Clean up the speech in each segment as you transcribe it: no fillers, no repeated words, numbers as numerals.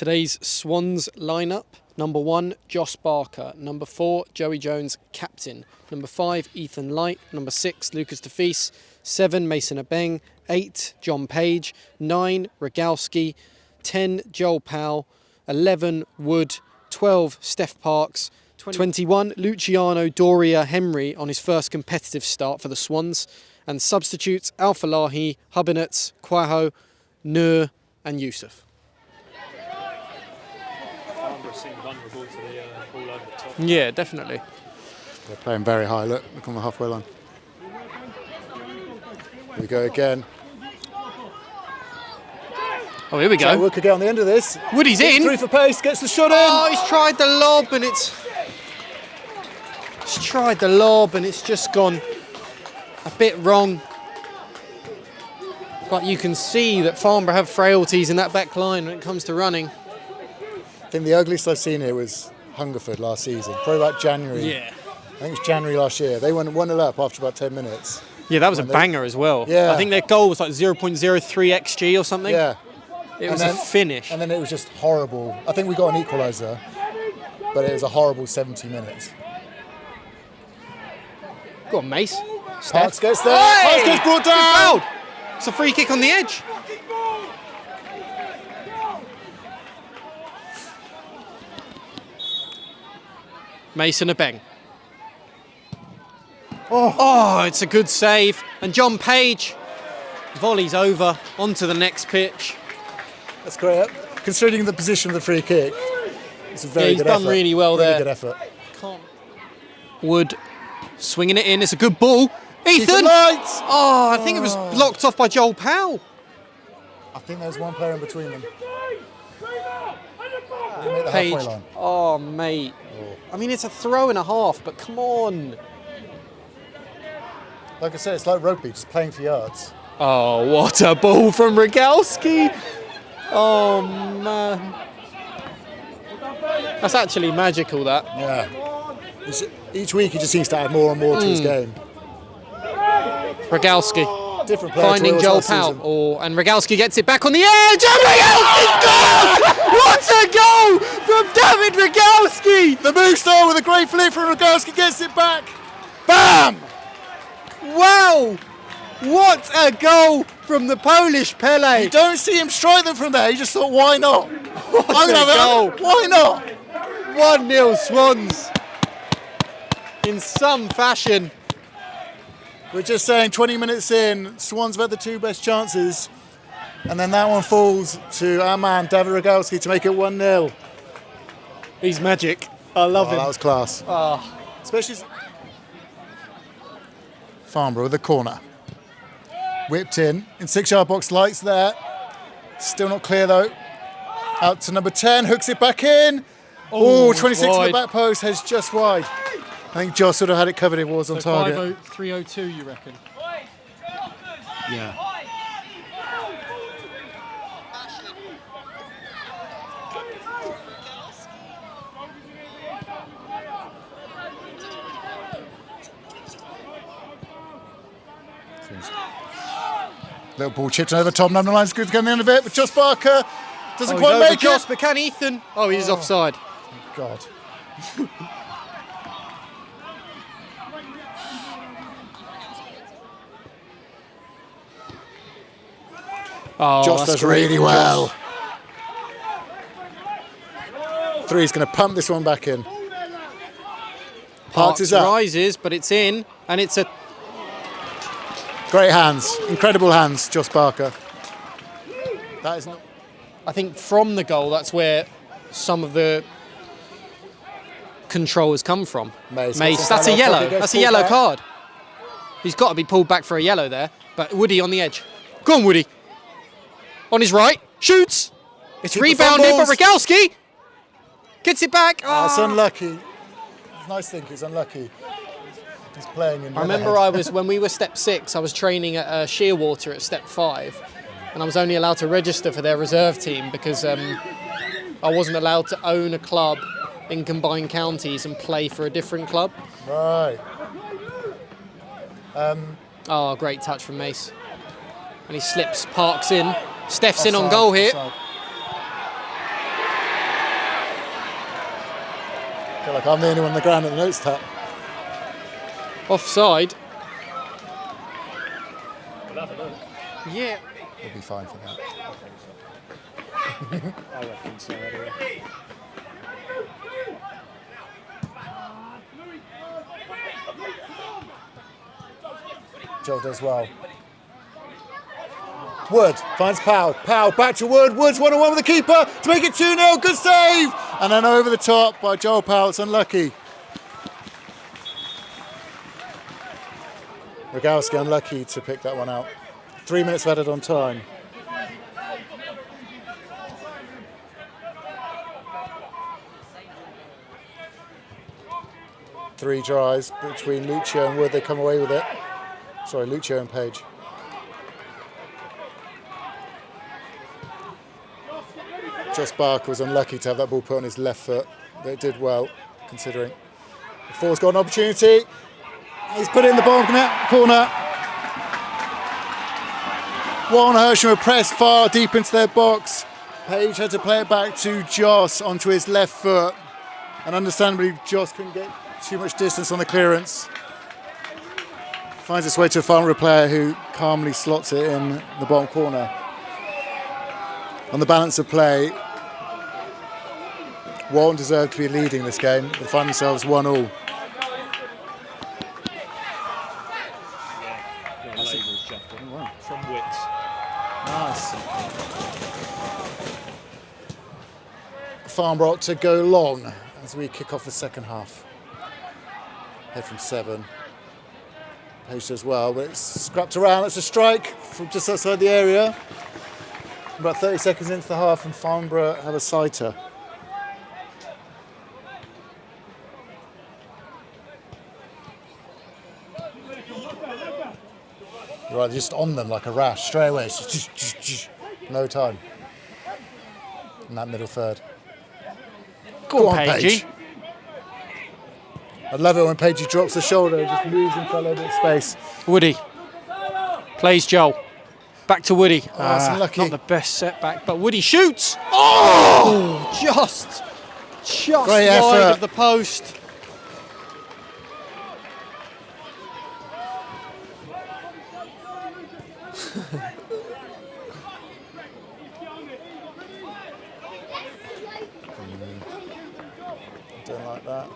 Today's Swans lineup: number 1, Josh Barker; number 4, Joey Jones, captain; number 5, Ethan Light; number 6, Lucas DeFeece; 7, Mason Abeng; 8, John Page; 9, Rogalski; 10, Joel Powell; 11, Wood; 12, Steph Parks; 21, Luciano Doria Henry on his first competitive start for the Swans; and substitutes Al-Falahi, Hubinets, Quaho, Nur and Yusuf. Farnborough seemed vulnerable to the ball over the top. Yeah, definitely. They're playing very high. Look on the halfway line. Here we go again. Oh, here we go. Wood could get on the end of this. Woody's in. Through for pace, gets the shot in. Oh, he's tried the lob and it's just gone a bit wrong. But you can see that Farnborough have frailties in that back line when it comes to running. I think the ugliest I've seen here was Hungerford last season, probably about January. Yeah. I think it was January last year. They went 1-0 up after about 10 minutes. Yeah, that was a banger as well. Yeah. I think their goal was like 0.03 XG or something. Yeah. It was a finish. And then it was just horrible. I think we got an equaliser, but it was a horrible 70 minutes. Go on, Mace. Parks gets there. Hey! Parks gets brought down. It's a free kick on the edge. Mason Abeng. Oh, it's a good save. And John Page volleys over onto the next pitch. That's great. Considering the position of the free kick, it's a very good effort. He's done really well there. Good effort. Wood swinging it in. It's a good ball. Ethan! Lights! Oh, I think it was blocked off by Joel Powell. I think there's one player in between them. They make the Page. halfway line. Oh, mate. I mean, it's a throw and a half, but come on. Like I said, it's like rugby, just playing for yards. Oh, what a ball from Rogalski. Oh, man. That's actually magical, that. Yeah. Each week he just seems to add more and more to his game. Rogalski Different player finding to Joel last season. Powell. And Rogalski gets it back on the edge. And Rogalski scores! What a goal from David Rogalski! The move star with a great flick from Rogalski gets it back. Bam! Wow! What a goal from the Polish Pele! You don't see him strike them from there. He just thought, why not? What I'm gonna a have goal! it. Why not? 1-0 Swans. In some fashion. We're just saying 20 minutes in, Swans have had the two best chances. And then that one falls to our man, David Rogalski, to make it 1-0. He's magic. I love him. That was class. Especially Farnborough with the corner. Whipped in 6-yard box, Lights there. Still not clear though. Out to number 10, hooks it back in. Oh, 26 wide. in the back post, heads just wide. I think Joss would have had it covered if it was on target. 302, you reckon? Yeah. Little ball chipped over the top, number 9's good to get on the end of it, but Joss Barker doesn't quite make Joss, it. but can Ethan? Oh, he's offside. God. Oh, Joss that's does great really from well. Joss. 3's going to pump this one back in. Parks is up. rises, but it's in, and it's a... Great hands, incredible hands, Joss Barker. That is not. I think from the goal, that's where some of the control has come from. Mace, that's a yellow. That's a yellow card. He's got to be pulled back for a yellow there. But Woody on the edge. Go on, Woody. On his right, shoots. It's rebounded, but Rogalski gets it back. It's unlucky. Nice thing, he's unlucky. He's playing in. I remember when we were step 6, I was training at Shearwater at step 5, and I was only allowed to register for their reserve team because I wasn't allowed to own a club in combined counties and play for a different club. Right. Oh, great touch from Mace. And he slips Parks in. Steph's in on goal here. I feel like I'm the only one on the ground that noticed that. Offside. We'll have a look. Yeah. We'll be fine for that. I reckon so anyway. Joe does well. Wood finds Powell. Powell back to Wood. Wood's 1-on-1 with the keeper to make it 2-0. Good save! And then over the top by Joel Powell. It's unlucky. Rogalski unlucky to pick that one out. 3 minutes added on time. Three tries between Lucio and Wood. They come away with it. Sorry, Lucio and Page. Josh Barker was unlucky to have that ball put on his left foot, but it did well, considering. For's got an opportunity. He's put it in the bottom corner. Walton Hersham were pressed far deep into their box. Page had to play it back to Joss onto his left foot. And understandably, Joss couldn't get too much distance on the clearance. Finds its way to a Farnborough player who calmly slots it in the bottom corner. On the balance of play, Walton deserved to be leading this game. They find themselves 1-1. From Wits. Nice. Farnborough to go long as we kick off the second half. Head from 7. Page does well, but it's scrapped around. It's a strike from just outside the area. About 30 seconds into the half, and Farnborough have a sighter. You're right, just on them like a rash, straight away. It's just no time. In that middle third. Go on, Pagey. I love it when Pagey drops the shoulder and just moves into a little bit of space. Woody. Plays Joel. Back to Woody. That's unlucky. Not the best setback, but Woody shoots. Oh! Just Great wide effort. of the post. Don't like that.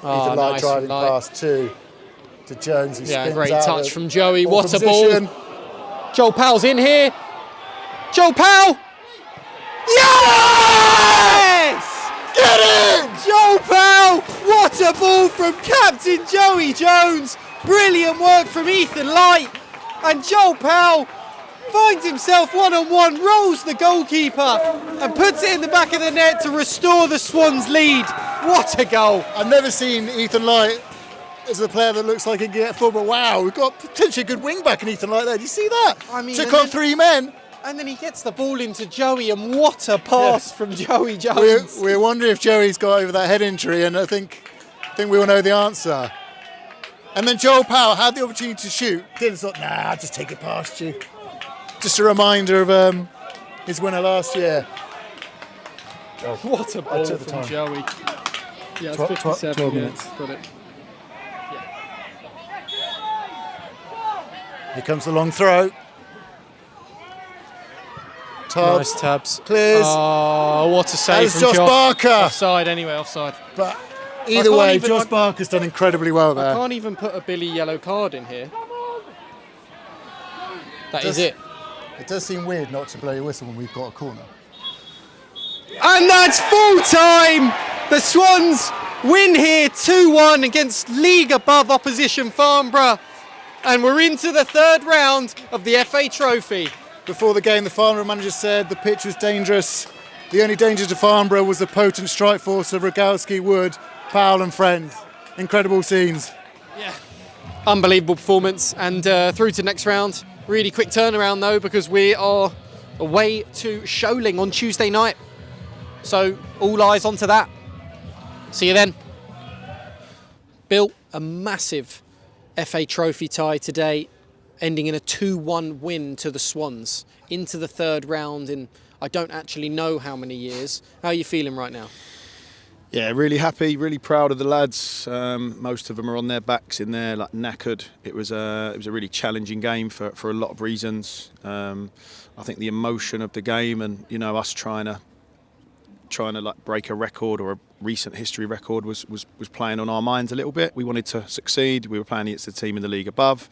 Oh, Light nice driving Light. past to Jones, who spins Great out touch of from Joey. ball What a position. ball. Joel Powell's in here. Joel Powell. Yes! Get in! Joel Powell. What a ball from Captain Joey Jones. Brilliant work from Ethan Light. And Joel Powell finds himself 1-on-1, rolls the goalkeeper and puts it in the back of the net to restore the Swans' lead. What a goal. I've never seen Ethan Light as a player that looks like he can get forward. Wow, we've got potentially a good wing back in Ethan Light there. Do you see that? I mean, took on 3 men. And then he gets the ball into Joey, and what a pass from Joey Jones. We're wondering if Joey's got over that head injury, and I think we all know the answer. And then Joel Powell had the opportunity to shoot. Didn't thought, nah, I'll just take it past you. Just a reminder of his winner last year. What a ball took the from time. Joey. Yeah, it's 57 12 minutes. Got it. Here comes the long throw. Tubbs. Nice Tubbs. Clears. Oh, what a save That is from Josh Barker. Offside anyway, offside. But either can't way, even- Josh Barker's done incredibly well I there. can't even put a Billy yellow card in here. That is Does- it. It does seem weird not to blow your whistle when we've got a corner. And that's full time. The Swans win here 2-1 against league above opposition Farnborough. And we're into the third round of the FA Trophy. Before the game, the Farnborough manager said the pitch was dangerous. The only danger to Farnborough was the potent strike force of Rogalski, Wood, Powell and friends. Incredible scenes. Yeah. Unbelievable performance, and through to next round. Really quick turnaround though, because we are away to Sholing on Tuesday night. So all eyes onto that. See you then. Built a massive FA Trophy tie today. ending in a 2-1 win to the Swans into the third round in I don't actually know how many years. How are you feeling right now? Yeah, really happy, really proud of the lads. Most of them are on their backs in there, like knackered. It was a really challenging game for a lot of reasons. I think the emotion of the game and us trying to like break a record or a recent history record was playing on our minds a little bit. We wanted to succeed. We were playing against the team in the league above.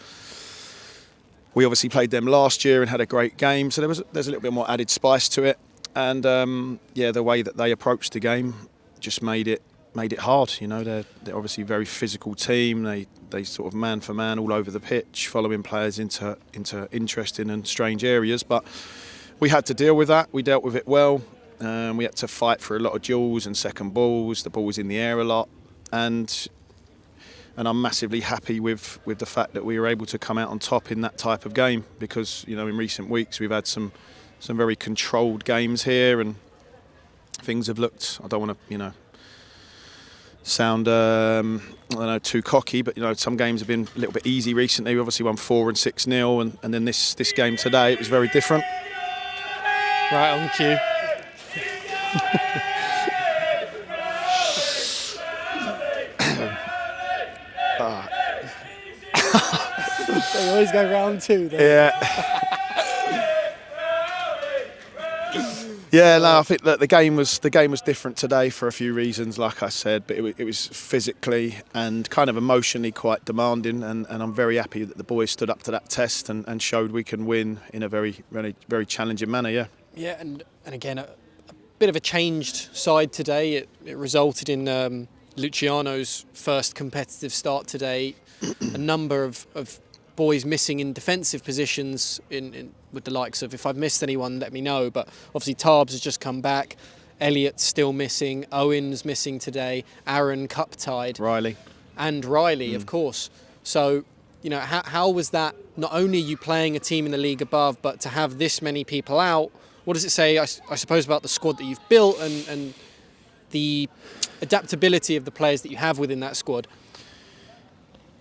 We obviously played them last year and had a great game, so there's a little bit more added spice to it. And the way that they approached the game just made it hard. They're obviously a very physical team. They sort of man for man all over the pitch, following players into interesting and strange areas. But we had to deal with that. We dealt with it well. We had to fight for a lot of duels and second balls. The ball was in the air a lot, and I'm massively happy with the fact that we were able to come out on top in that type of game, because in recent weeks we've had some very controlled games here, and things have looked, I don't want to sound too cocky, but some games have been a little bit easy recently. We obviously won 4 and 6-0, and then this game today, it was very different. Right on cue. They always go round 2. Yeah. Yeah, no, I think that the game was different today for a few reasons, like I said, but it was physically and kind of emotionally quite demanding, and I'm very happy that the boys stood up to that test and showed we can win in a very, very, very challenging manner. Yeah. Yeah, and again, a bit of a changed side today. It resulted in Luciano's first competitive start today. A number of boys missing in defensive positions with the likes of, if I've missed anyone, let me know. But obviously Tarbs has just come back. Elliott's still missing. Owen's missing today. Aaron cup-tied. Riley, of course. So, how was that? Not only are you playing a team in the league above, but to have this many people out, what does it say, I suppose, about the squad that you've built and the adaptability of the players that you have within that squad?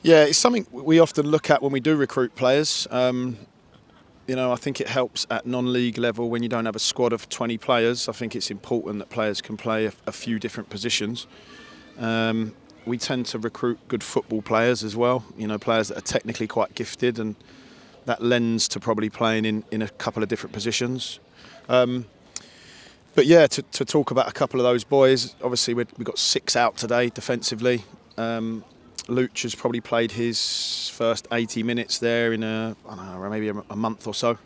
Yeah, it's something we often look at when we do recruit players. I think it helps at non-league level when you don't have a squad of 20 players. I think it's important that players can play a few different positions. We tend to recruit good football players as well, players that are technically quite gifted, and that lends to probably playing in a couple of different positions. But yeah, to talk about a couple of those boys, obviously we've got 6 out today defensively. Luch has probably played his first 80 minutes there in maybe a month or so,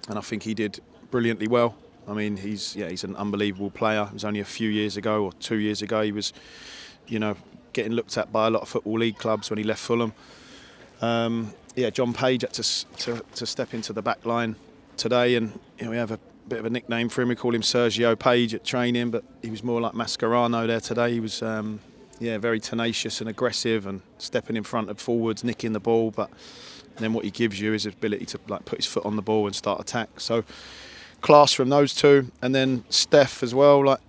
and I think he did brilliantly well. I mean, he's an unbelievable player. It was only a few years ago, or 2 years ago, he was, getting looked at by a lot of football league clubs when he left Fulham. John Page had to step into the back line today, and we have a bit of a nickname for him. We call him Sergio Page at training, but he was more like Mascherano there today. He was very tenacious and aggressive, and stepping in front of forwards, nicking the ball. But then what he gives you is his ability to put his foot on the ball and start attack. So class from those two, and then Steph as well.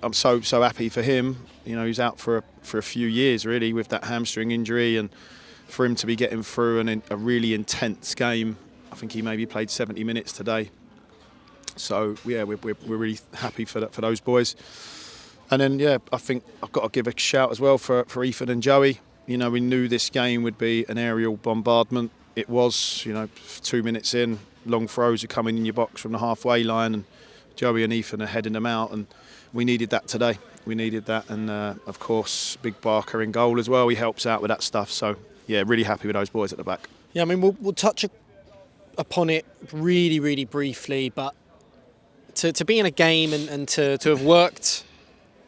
I'm so happy for him. He's out for a few years really with that hamstring injury, and for him to be getting through a really intense game. I think he maybe played 70 minutes today. So yeah, we're really happy for those boys. And then I think I've got to give a shout as well for Ethan and Joey. We knew this game would be an aerial bombardment. It was, 2 minutes in, long throws are coming in your box from the halfway line, and Joey and Ethan are heading them out, and we needed that today. We needed that, and of course Big Barker in goal as well. He helps out with that stuff. So yeah, really happy with those boys at the back. Yeah, I mean we'll touch upon it really, really briefly, but to be in a game and to have worked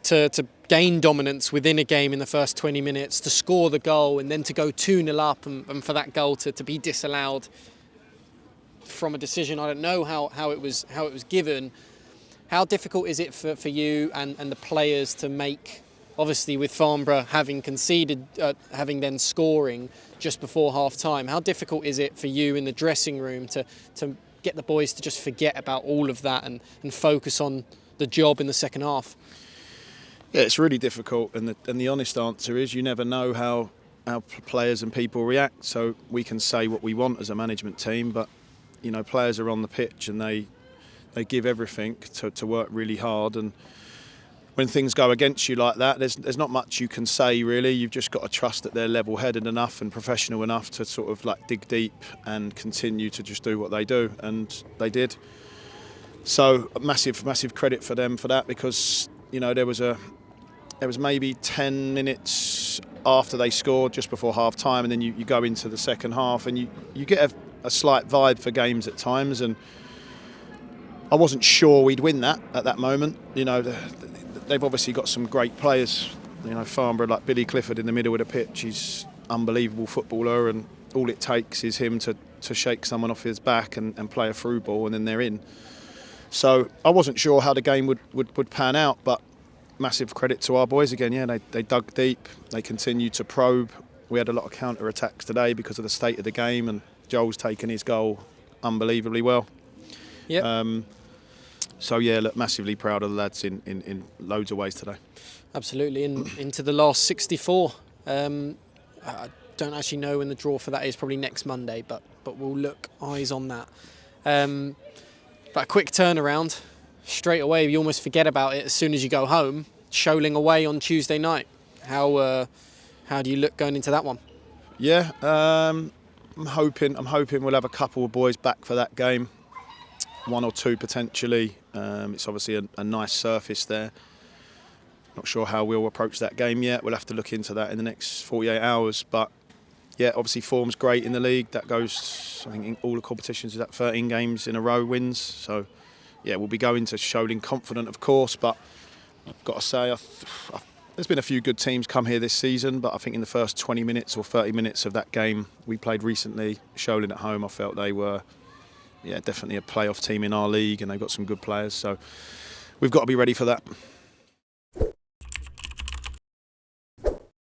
to gain dominance within a game in the first 20 minutes, to score the goal and then to go 2-0 up and for that goal to be disallowed from a decision, I don't know how it was given. How difficult is it for you and the players to make, obviously with Farnborough having conceded, having then scoring just before half time, how difficult is it for you in the dressing room to get the boys to just forget about all of that and focus on the job in the second half? Yeah, it's really difficult, and the honest answer is you never know our players and people react. So we can say what we want as a management team, but you know, players are on the pitch and they give everything to work really hard. And when things go against you like that, there's not much you can say really. You've just got to trust that they're level-headed enough and professional enough to sort of like dig deep and continue to just do what they do, and they did. So massive credit for them for that, because you know there was maybe 10 minutes after they scored, just before half time, and then you go into the second half and you get a slight vibe for games at times, and I wasn't sure we'd win that at that moment. You know, they've obviously got some great players. You know, Farnborough, like Billy Clifford in the middle of the pitch, he's an unbelievable footballer, and all it takes is him to shake someone off his back and play a through ball, and then they're in. So I wasn't sure how the game would pan out, but massive credit to our boys again. Yeah, they dug deep, they continued to probe. We had a lot of counter-attacks today because of the state of the game, and Joel's taken his goal unbelievably well. Yep. So yeah, look, massively proud of the lads in loads of ways today. Absolutely, into the last 64. I don't actually know when the draw for that is, probably next Monday, but we'll look eyes on that. But a quick turnaround, straight away, you almost forget about it as soon as you go home. Shoaling away on Tuesday night. How do you look going into that one? Yeah, I'm hoping we'll have a couple of boys back for that game. One or two potentially. It's obviously a nice surface there. Not sure how we'll approach that game yet. We'll have to look into that in the next 48 hours. But yeah, obviously form's great in the league. That goes, I think, in all the competitions, is that 13 games in a row wins. So yeah, we'll be going to Shoaling confident, of course. But I've got to say, there's been a few good teams come here this season. But I think in the first 20 minutes or 30 minutes of that game we played recently, Shoaling at home, I felt they were, yeah, definitely a playoff team in our league, and they've got some good players. So we've got to be ready for that.